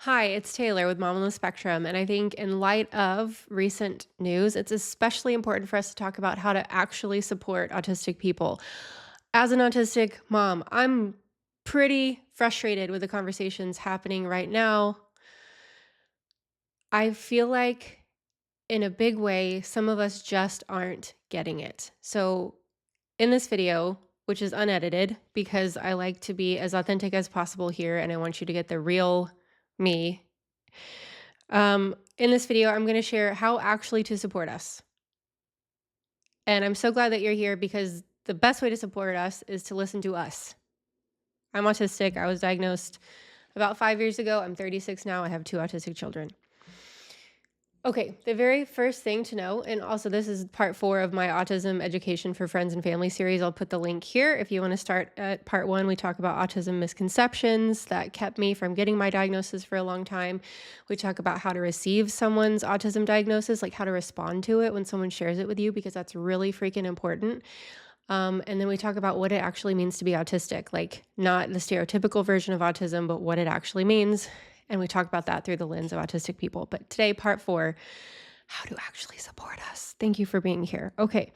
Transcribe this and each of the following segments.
Hi, it's Taylor with Mom on the Spectrum. And I think in light of recent news, it's especially important for us to talk about how to actually support autistic people. As an autistic mom, I'm pretty frustrated with the conversations happening right now. I feel like, in a big way, some of us just aren't getting it. So, in this video, which is unedited because I like to be as authentic as possible here and I want you to get the real me. In this video, I'm going to share how actually to support us. And I'm so glad that you're here because the best way to support us is to listen to us. I'm autistic. I was diagnosed about 5 years ago. I'm 36 now. I have two autistic children. Okay, the very first thing to know, and also this is part 4 of my Autism Education for Friends and Family series. I'll put the link here. If you want to start at part 1, we talk about autism misconceptions that kept me from getting my diagnosis for a long time. We talk about how to receive someone's autism diagnosis, like how to respond to it when someone shares it with you, because that's really freaking important. And then we talk about what it actually means to be autistic, like not the stereotypical version of autism, but what it actually means. And we talk about that through the lens of autistic people. But today, part 4, how to actually support us. Thank you for being here. Okay.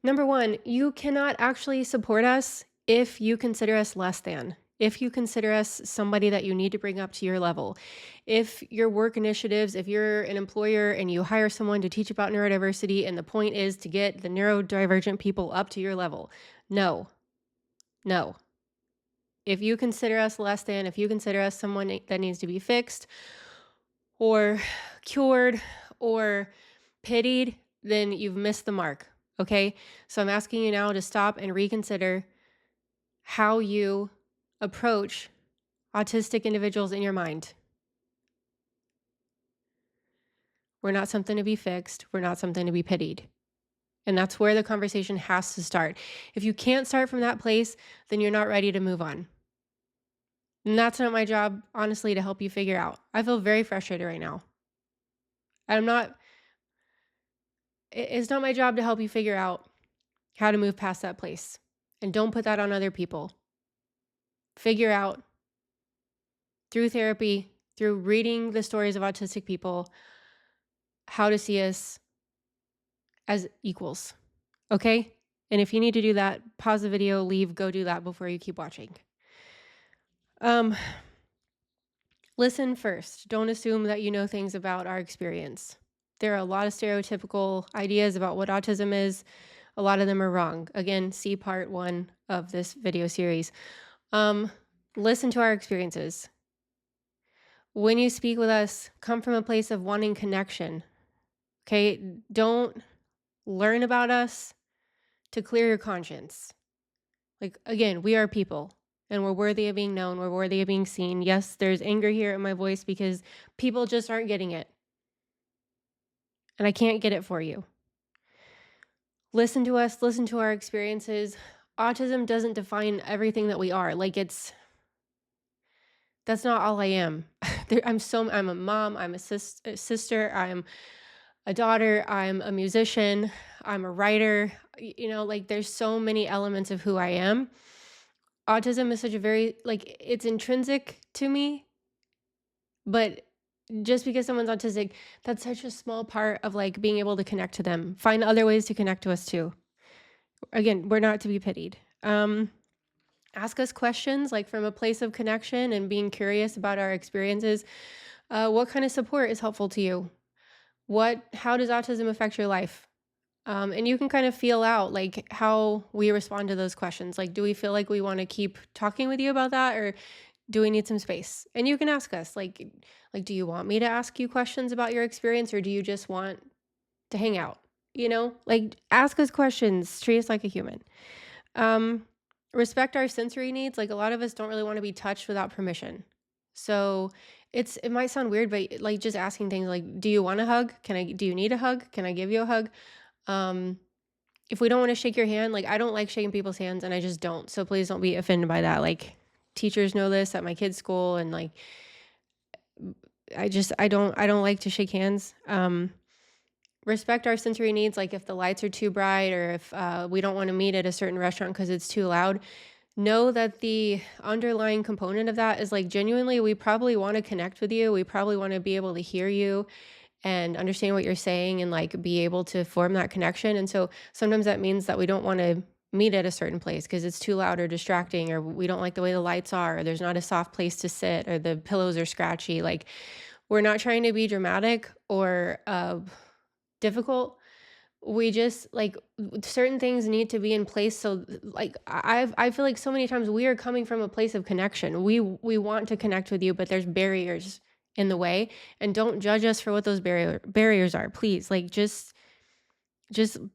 Number 1, you cannot actually support us if you consider us less than, if you consider us somebody that you need to bring up to your level. If your work initiatives, if you're an employer and you hire someone to teach about neurodiversity and the point is to get the neurodivergent people up to your level. No, no. If you consider us less than, if you consider us someone that needs to be fixed or cured or pitied, then you've missed the mark. Okay. So I'm asking you now to stop and reconsider how you approach autistic individuals in your mind. We're not something to be fixed. We're not something to be pitied. And that's where the conversation has to start. If you can't start from that place, then you're not ready to move on. And that's not my job, honestly, to help you figure out. I feel very frustrated right now. I'm not, it's not my job to help you figure out how to move past that place. And don't put that on other people. Figure out through therapy, through reading the stories of autistic people, how to see us as equals. Okay? And if you need to do that, pause the video, leave, go do that before you keep watching. Listen first. Don't assume that you know things about our experience. There are a lot of stereotypical ideas about what autism is. A lot of them are wrong. Again, see part 1 of this video series. Listen to our experiences. When you speak with us, come from a place of wanting connection. Okay? Don't learn about us to clear your conscience. Like, again, we are people and we're worthy of being known. We're worthy of being seen. Yes, there's anger here in my voice because people just aren't getting it. And I can't get it for you. Listen to us, listen to our experiences. Autism doesn't define everything that we are. That's not all I am. I'm a mom, I'm a sister, I'm a daughter, I'm a musician, I'm a writer. There's so many elements of who I am. Autism is such a very, it's intrinsic to me, but just because someone's autistic, that's such a small part of being able to connect to them. Find other ways to connect to us too. Again, we're not to be pitied. Ask us questions from a place of connection and being curious about our experiences. What kind of support is helpful to you? How does autism affect your life? And you can kind of feel out how we respond to those questions. Do we feel like we want to keep talking with you about that, or do we need some space? And you can ask us do you want me to ask you questions about your experience, or do you just want to hang out? Ask us questions, treat us like a human. Respect our sensory needs. A lot of us don't really want to be touched without permission. So it might sound weird, but just asking things do you want a hug? Do you need a hug? Can I give you a hug? If we don't want to shake your hand, I don't like shaking people's hands and I just don't. So please don't be offended by that. Teachers know this at my kids' school, and I don't like to shake hands. Respect our sensory needs. If the lights are too bright, or if we don't want to meet at a certain restaurant because it's too loud, know that the underlying component of that is like genuinely, we probably want to connect with you. We probably want to be able to hear you and understand what you're saying and like be able to form that connection. And so sometimes that means that we don't want to meet at a certain place because it's too loud or distracting, or we don't like the way the lights are, or there's not a soft place to sit, or the pillows are scratchy. Like, we're not trying to be dramatic or difficult. We just like certain things need to be in place. So like I feel like so many times we are coming from a place of connection. We want to connect with you, but there's barriers in the way. And don't judge us for what those barriers are. Please, like just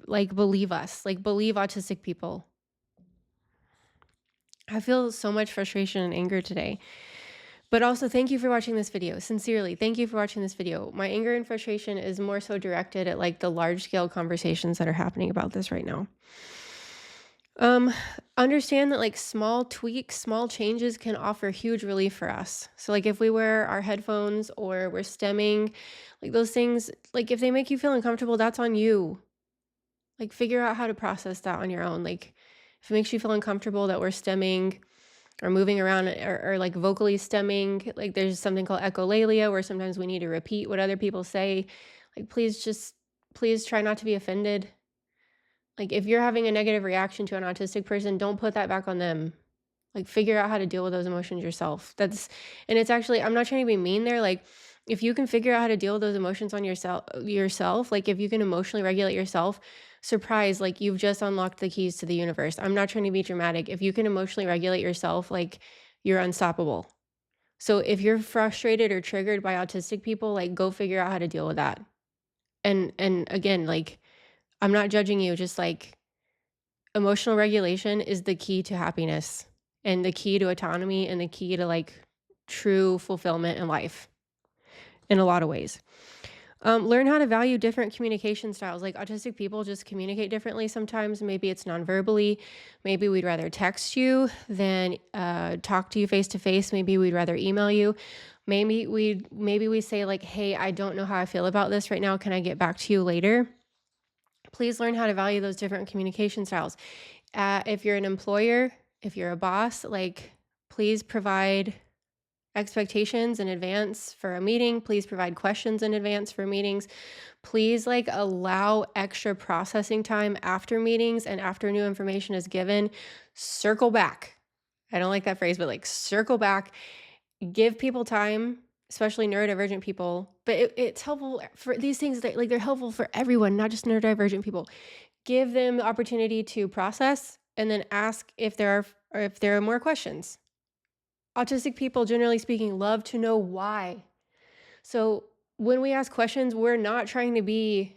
like believe us. Like believe autistic people. I feel so much frustration and anger today. But also, thank you for watching this video. Sincerely, thank you for watching this video. My anger and frustration is more so directed at like the large scale conversations that are happening about this right now. Understand that like small tweaks, small changes can offer huge relief for us. So like if we wear our headphones or we're stemming, like those things, like if they make you feel uncomfortable, that's on you. Like figure out how to process that on your own. Like if it makes you feel uncomfortable that we're stemming or moving around or like vocally stemming, like there's something called echolalia where sometimes we need to repeat what other people say. Like please try not to be offended. Like if you're having a negative reaction to an autistic person, don't put that back on them. Like figure out how to deal with those emotions yourself. And it's actually, I'm not trying to be mean there. Like if you can figure out how to deal with those emotions on yourself, like if you can emotionally regulate yourself, surprise, like you've just unlocked the keys to the universe. I'm not trying to be dramatic. If you can emotionally regulate yourself, like you're unstoppable. So if you're frustrated or triggered by autistic people, like go figure out how to deal with that. And again, like I'm not judging you, just like emotional regulation is the key to happiness and the key to autonomy and the key to like true fulfillment in life in a lot of ways. Learn how to value different communication styles. Like autistic people just communicate differently sometimes. Maybe it's non-verbally. Maybe we'd rather text you than talk to you face to face. Maybe we'd rather email you. Maybe we say like, hey, I don't know how I feel about this right now. Can I get back to you later? Please learn how to value those different communication styles. If you're an employer, if you're a boss, like please provide expectations in advance for a meeting. Please provide questions in advance for meetings. Please like allow extra processing time after meetings and after new information is given. Circle back. I don't like that phrase, but like circle back. Give people time, especially neurodivergent people. But it's helpful for these things that like they're helpful for everyone, not just neurodivergent people. Give them the opportunity to process and then ask if there are more questions. Autistic people, generally speaking, love to know why. So when we ask questions, we're not trying to be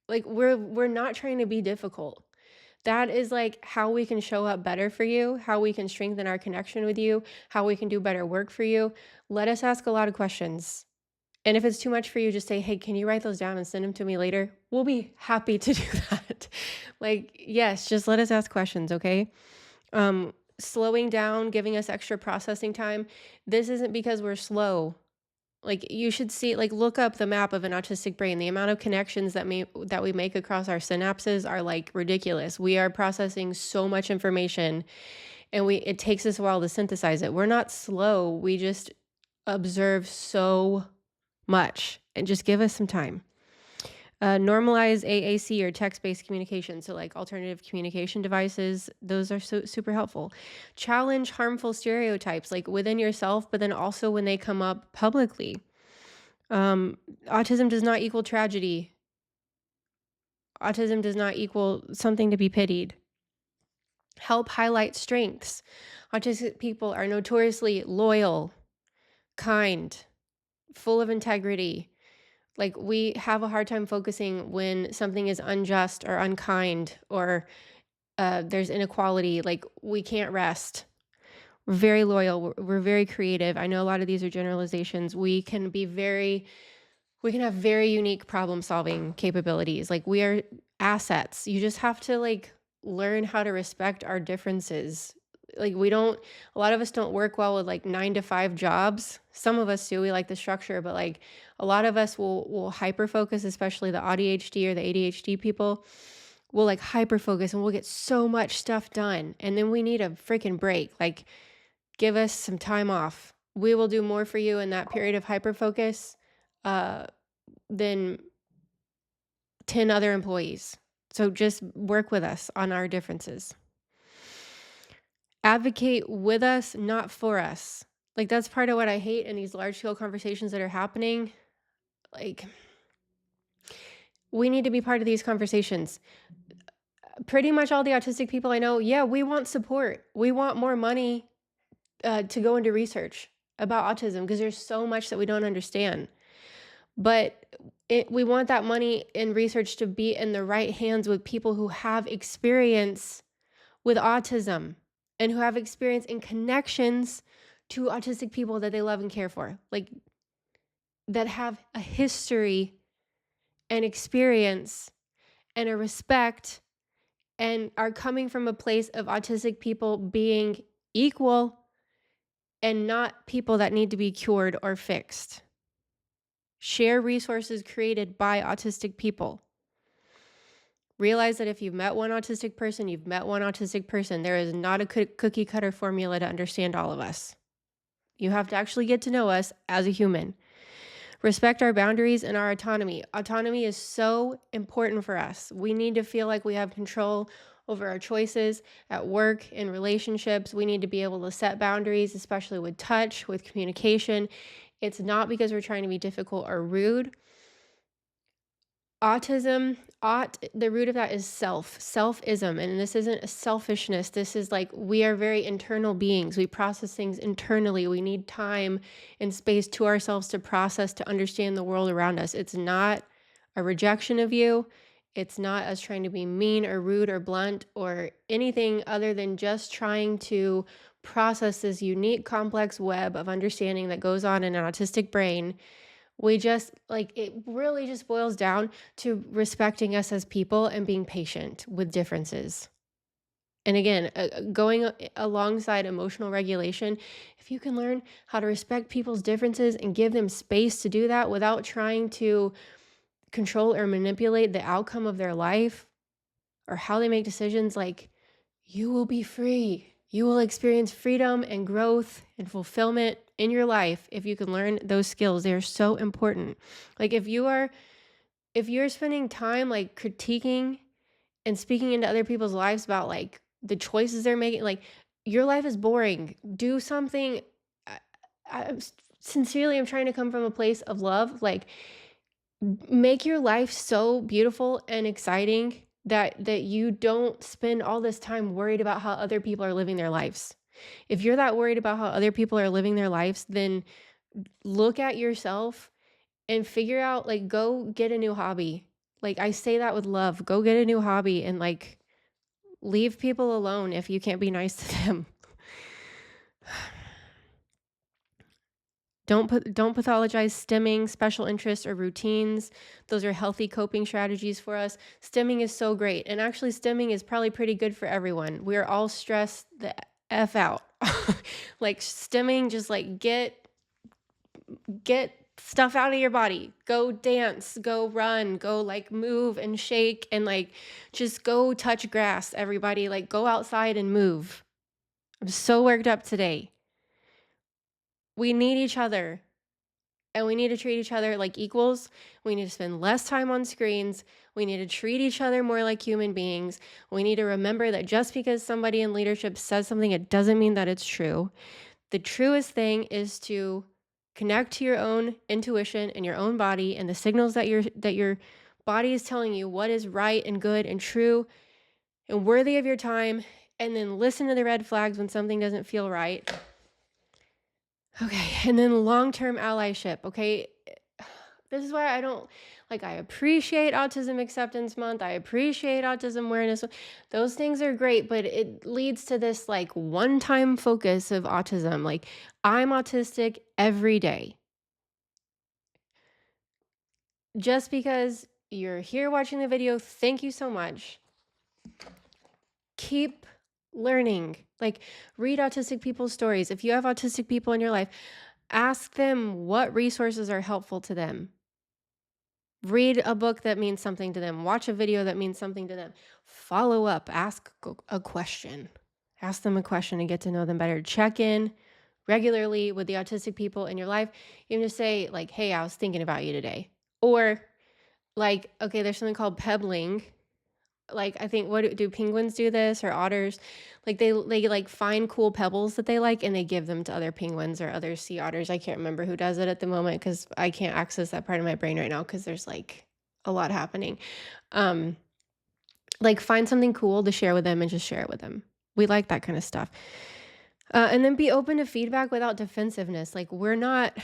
like we're not trying to be difficult. That is like how we can show up better for you, how we can strengthen our connection with you, how we can do better work for you. Let us ask a lot of questions. And if it's too much for you, just say, hey, can you write those down and send them to me later? We'll be happy to do that. Like, yes, just let us ask questions, okay? Slowing down, giving us extra processing time. This isn't because we're slow. Like you should see, like look up the map of an autistic brain. The amount of connections that we make across our synapses are like ridiculous. We are processing so much information and it takes us a while to synthesize it. We're not slow. We just observe so much and just give us some time. Normalize AAC or text-based communication. So like alternative communication devices, those are super helpful. Challenge harmful stereotypes like within yourself, but then also when they come up publicly. Autism does not equal tragedy. Autism does not equal something to be pitied. Help highlight strengths. Autistic people are notoriously loyal, kind, full of integrity. Like we have a hard time focusing when something is unjust or unkind or there's inequality. Like we can't rest. We're very loyal. We're very creative. I know a lot of these are generalizations. We can have very unique problem solving capabilities. Like we are assets. You just have to like learn how to respect our differences. Like a lot of us don't work well with like 9-to-5 jobs. Some of us do, we like the structure, but like a lot of us will hyper focus, especially the ADHD or the ADHD people. we'll like hyper focus and we'll get so much stuff done. And then we need a freaking break. Like, give us some time off. We will do more for you in that period of hyper focus than 10 other employees. So just work with us on our differences. Advocate with us, not for us. Like, that's part of what I hate in these large scale conversations that are happening. Like, we need to be part of these conversations. Pretty much all the autistic people I know, yeah, we want support. We want more money to go into research about autism because there's so much that we don't understand. But we want that money in research to be in the right hands with people who have experience with autism and who have experience in connections to autistic people that they love and care for, like that have a history and experience and a respect and are coming from a place of autistic people being equal and not people that need to be cured or fixed. Share resources created by autistic people. Realize that if you've met one autistic person, you've met one autistic person. There is not a cookie cutter formula to understand all of us. You have to actually get to know us as a human. Respect our boundaries and our autonomy. Autonomy is so important for us. We need to feel like we have control over our choices at work, in relationships. We need to be able to set boundaries, especially with touch, with communication. It's not because we're trying to be difficult or rude. Autism, the root of that is selfism. And this isn't a selfishness. This is like, we are very internal beings. We process things internally. We need time and space to ourselves to process, to understand the world around us. It's not a rejection of you. It's not us trying to be mean or rude or blunt or anything other than just trying to process this unique, complex web of understanding that goes on in an autistic brain. We just it really just boils down to respecting us as people and being patient with differences. And again, going alongside emotional regulation, if you can learn how to respect people's differences and give them space to do that without trying to control or manipulate the outcome of their life or how they make decisions, like, you will be free. You will experience freedom and growth and fulfillment in your life if you can learn those skills. They're so important. Like, if you're spending time like critiquing and speaking into other people's lives about like the choices they're making, like, your life is boring. Do something. Sincerely, I'm trying to come from a place of love. Like, make your life so beautiful and exciting that you don't spend all this time worried about how other people are living their lives. If you're that worried about how other people are living their lives, then look at yourself and figure out, like, go get a new hobby. Like, I say that with love. Go get a new hobby and like leave people alone if you can't be nice to them. Don't pathologize stimming, special interests, or routines. Those are healthy coping strategies for us. Stimming is so great. And actually, stimming is probably pretty good for everyone. We're all stressed the F out. Like, stimming, just like get stuff out of your body. Go dance, go run, go like move and shake and like just go touch grass, everybody. Like, go outside and move. I'm so worked up today. We need each other. And we need to treat each other like equals. We need to spend less time on screens. We need to treat each other more like human beings. We need to remember that just because somebody in leadership says something, it doesn't mean that it's true. The truest thing is to connect to your own intuition and your own body and the signals that your body is telling you what is right and good and true and worthy of your time, and then listen to the red flags when something doesn't feel right. Okay, and then long-term allyship, okay? This is why I don't, like, I appreciate Autism Acceptance Month. I appreciate Autism Awareness. Those things are great, but it leads to this, like, one-time focus of autism. Like, I'm autistic every day. Just because you're here watching the video, thank you so much. Keep learning. Like, read autistic people's stories. If you have autistic people in your life, ask them what resources are helpful to them. Read a book that means something to them. Watch a video that means something to them. Follow up. Ask a question. Ask them a question and get to know them better. Check in regularly with the autistic people in your life. Even just say, like, hey, I was thinking about you today. Or, like, okay, there's something called pebbling. Like, I think, what do penguins do this, or otters? Like, they like find cool pebbles that they like and they give them to other penguins or other sea otters. I can't remember who does it at the moment because I can't access that part of my brain right now because there's like a lot happening. Um, like, find something cool to share with them and just share it with them. We like that kind of stuff. And then be open to feedback without defensiveness. Like, we're not,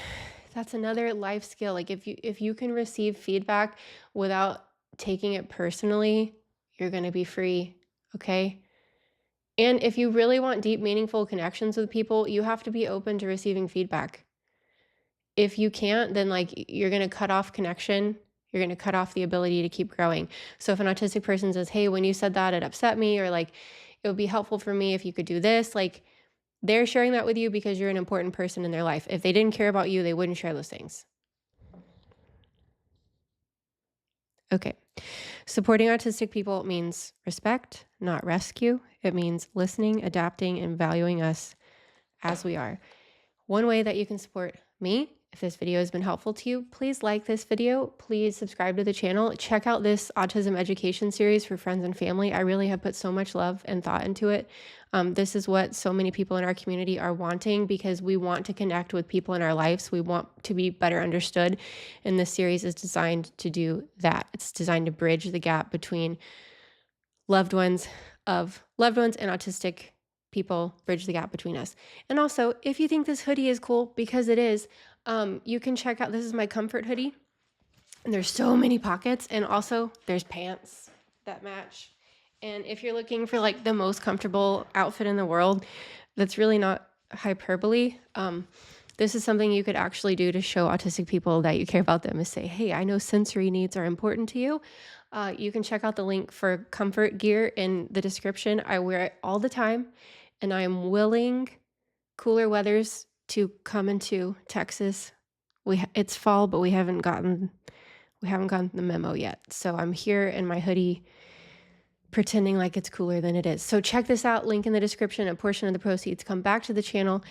that's another life skill. Like, if you can receive feedback without taking it personally, you're going to be free. Okay. And if you really want deep, meaningful connections with people, you have to be open to receiving feedback. If you can't, then like you're going to cut off connection. You're going to cut off the ability to keep growing. So if an autistic person says, hey, when you said that, it upset me, or like, it would be helpful for me if you could do this, like, they're sharing that with you because you're an important person in their life. If they didn't care about you, they wouldn't share those things. Okay. Supporting autistic people means respect, not rescue. It means listening, adapting, and valuing us as we are. One way that you can support me, if this video has been helpful to you, please like this video. Please subscribe to the channel. Check out this autism education series for friends and family. I really have put so much love and thought into it. This is what so many people in our community are wanting, because we want to connect with people in our lives. We want to be better understood. And this series is designed to do that. It's designed to bridge the gap between loved ones and autistic people, bridge the gap between us. And also, if you think this hoodie is cool, because it is, you can check out, this is my comfort hoodie. And there's so many pockets, and also there's pants that match. And if you're looking for like the most comfortable outfit in the world, that's really not hyperbole. This is something you could actually do to show autistic people that you care about them, is say, hey, I know sensory needs are important to you. You can check out the link for comfort gear in the description. I wear it all the time, and I'm willing cooler weathers to come into Texas. It's fall, but we haven't gotten the memo yet. So I'm here in my hoodie pretending like it's cooler than it is. So check this out, link in the description. A portion of the proceeds come back to the channel.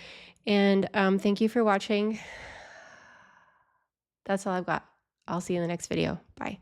And thank you for watching. That's all I've got. I'll see you in the next video. Bye.